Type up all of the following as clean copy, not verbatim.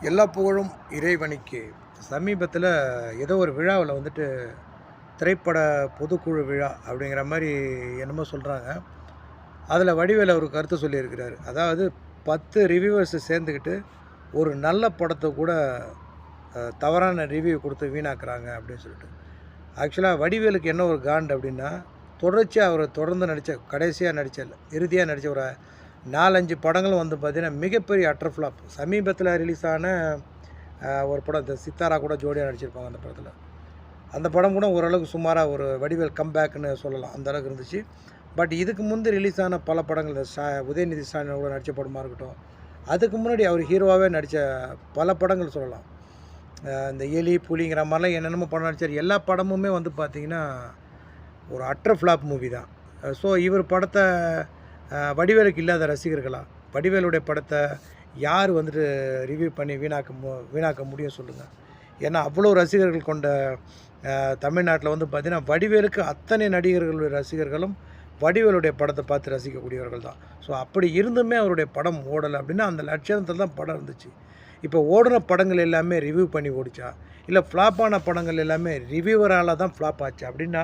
எல்லா புகழும் இறைவனுக்கு. சமீபத்தில் ஏதோ ஒரு விழாவில் வந்துட்டு திரைப்பட பொதுக்குழு விழா அப்படிங்கிற மாதிரி என்னமோ சொல்கிறாங்க. அதில் வடிவேலு ஒரு கருத்து சொல்லியிருக்கிறாரு. அதாவது 10 ரிவ்யூவர்ஸை சேர்ந்துக்கிட்டு ஒரு நல்ல படத்தை கூட தவறான ரிவ்யூ கொடுத்து வீணாக்குறாங்க அப்படின்னு சொல்லிட்டு. ஆக்சுவலாக வடிவேலுக்கு என்ன ஒரு காண்டு அப்படின்னா, தொடர்ச்சியாக அவர் தொடர்ந்து நடித்த கடைசியாக நடித்த இறுதியாக நடித்த ஒரு 4-5 படங்களும் வந்து பார்த்திங்கன்னா மிகப்பெரிய அட்டர் ஃப்ளாப். சமீபத்தில் ரிலீஸ் ஆன ஒரு படம், இந்த சித்தாரா கூட ஜோடியாக நடிச்சிருப்பாங்க அந்த படத்தில். அந்த படம் கூட ஓரளவுக்கு சுமாராக ஒரு வடிவேல் கம்பேக்குன்னு சொல்லலாம், அந்த அளவுக்கு இருந்துச்சு. பட் இதுக்கு முந்தி ரிலீஸ் ஆன பல படங்கள், இந்த உதயநிதி ஸ்டாலின் கூட நடித்த படமாக இருக்கட்டும், அதுக்கு முன்னாடி அவர் ஹீரோவாகவே நடித்த பல படங்கள் சொல்லலாம். இந்த எலி புலிங்கிற மாதிரிலாம் என்னென்னமோ படம் நடித்தார். எல்லா படமுமே வந்து பார்த்திங்கன்னா ஒரு அட்டர் ஃப்ளாப் மூவி தான். ஸோ இவர் படத்தை வடிவேலுக்கு இல்லாத ரசிகர்களா? வடிவேலுடைய படத்தை யார் வந்துட்டு ரிவ்யூ பண்ணி வீணாக்க முடியும் சொல்லுங்கள்? ஏன்னா அவ்வளோ ரசிகர்கள் கொண்ட தமிழ்நாட்டில் வந்து பார்த்திங்கன்னா வடிவேலுக்கு அத்தனை நடிகர்களுடைய ரசிகர்களும் வடிவேலுடைய படத்தை பார்த்து ரசிக்கக்கூடியவர்கள் தான். ஸோ அப்படி இருந்துமே அவருடைய படம் ஓடலை அப்படின்னா அந்த லட்சணத்தில் தான் படம் இருந்துச்சு. இப்போ ஓடின படங்கள் எல்லாமே ரிவ்யூ பண்ணி ஓடிச்சா, இல்லை ஃப்ளாப்பான படங்கள் எல்லாமே ரிவ்யூவரால் தான் ஃப்ளாப் ஆச்சு அப்படின்னா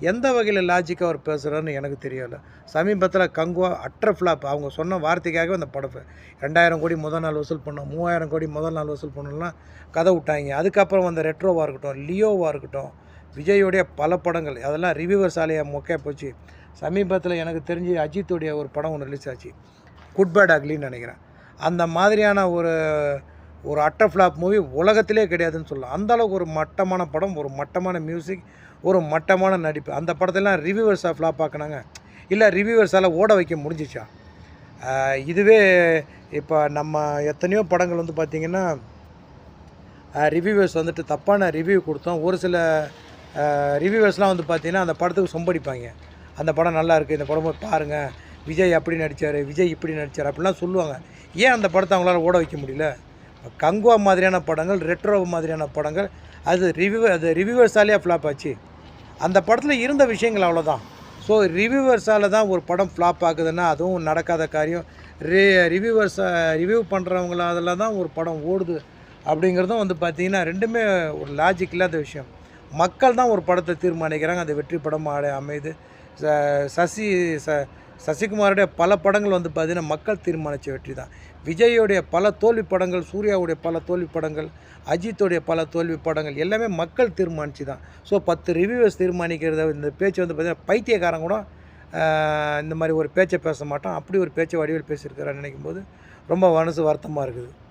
எந்த வகையில் லாஜிக்காக அவர் பேசுகிறாருன்னு எனக்கு தெரியலை. சமீபத்தில் கங்குவா அட்டர் ஃப்ளாப். அவங்க சொன்ன வார்த்தைக்காகவே அந்த படம் 2000 கோடி முதல் நாள் வசூல் பண்ணோம், 3000 கோடி முதல் நாள் வசூல் பண்ணலாம் கதை விட்டாங்க. அதுக்கப்புறம் வந்த ரெட்ரோவாக இருக்கட்டும், லியோவாக இருக்கட்டும், விஜயோடைய பல படங்கள் அதெல்லாம் ரிவ்யூவர் சாலையாக மொக்கையாக போச்சு. சமீபத்தில் எனக்கு தெரிஞ்சு அஜித்துடைய ஒரு படம் ஒன்று ரிலீஸ் ஆச்சு, குட் பேட் அக்லின்னு நினைக்கிறேன். அந்த மாதிரியான ஒரு அட்டர் ஃப்ளாப் மூவி உலகத்திலே கிடையாதுன்னு சொல்லலாம். அந்தளவுக்கு ஒரு மட்டமான படம், ஒரு மட்டமான மியூசிக், ஒரு மட்டமான நடிப்பு. அந்த படத்தெல்லாம் ரிவ்யூவர்ஸாக ஃப்ளாப் ஆக்குனாங்க, இல்லை ரிவ்யூவர்ஸால் ஓட வைக்க முடிஞ்சிச்சா? இதுவே இப்போ நம்ம எத்தனையோ படங்கள் வந்து பார்த்திங்கன்னா ரிவ்யூவர்ஸ் வந்துட்டு தப்பான ரிவ்யூ கொடுத்தோம். ஒரு சில ரிவ்யூவர்ஸ்லாம் வந்து பார்த்திங்கன்னா அந்த படத்துக்கு சொம்படிப்பாங்க. அந்த படம் நல்லா இருக்குது, இந்த படம் போய் பாருங்கள், விஜய் அப்படி நடித்தார், விஜய் இப்படி நடித்தார் அப்படிலாம் சொல்லுவாங்க. ஏன் அந்த படத்தை அவங்களால ஓட வைக்க முடியல? கங்குவா மாதிரியான படங்கள், ரெட்ரோ மாதிரியான படங்கள், அது ரிவ்யூவர்ஸாலேயே ஃப்ளாப் ஆச்சு. அந்த படத்தில் இருந்த விஷயங்கள் அவ்வளோதான். ஸோ ரிவ்யூவர்ஸால் தான் ஒரு படம் ஃப்ளாப் ஆகுதுன்னா அதுவும் நடக்காத காரியம். ரிவ்யூ பண்ணுறவங்களால தான் ஒரு படம் ஓடுது அப்படிங்கிறதும் வந்து பார்த்திங்கன்னா ரெண்டுமே ஒரு லாஜிக் இல்லாத விஷயம். மக்கள் தான் ஒரு படத்தை தீர்மானிக்கிறாங்க, அது வெற்றி படமாக அமையுது. சசிகுமாரோடைய பல படங்கள் வந்து பார்த்திங்கன்னா மக்கள் தீர்மானித்த வெற்றி தான். விஜயோடைய பல தோல்வி படங்கள், சூர்யாவுடைய பல தோல்வி படங்கள், அஜித்தோடைய பல தோல்வி படங்கள் எல்லாமே மக்கள் தீர்மானித்து தான். ஸோ 10 ரிவ்யூவர்ஸ் தீர்மானிக்கிறத இந்த பேச்சு வந்து பார்த்திங்கன்னா பைத்தியக்காரன் கூட இந்த மாதிரி ஒரு பேச்சை பேச மாட்டான். அப்படி ஒரு பேச்சை வடிவேல் பேசியிருக்கிறான்னு நினைக்கும் போது ரொம்ப மனசு வருத்தமாக இருக்குது.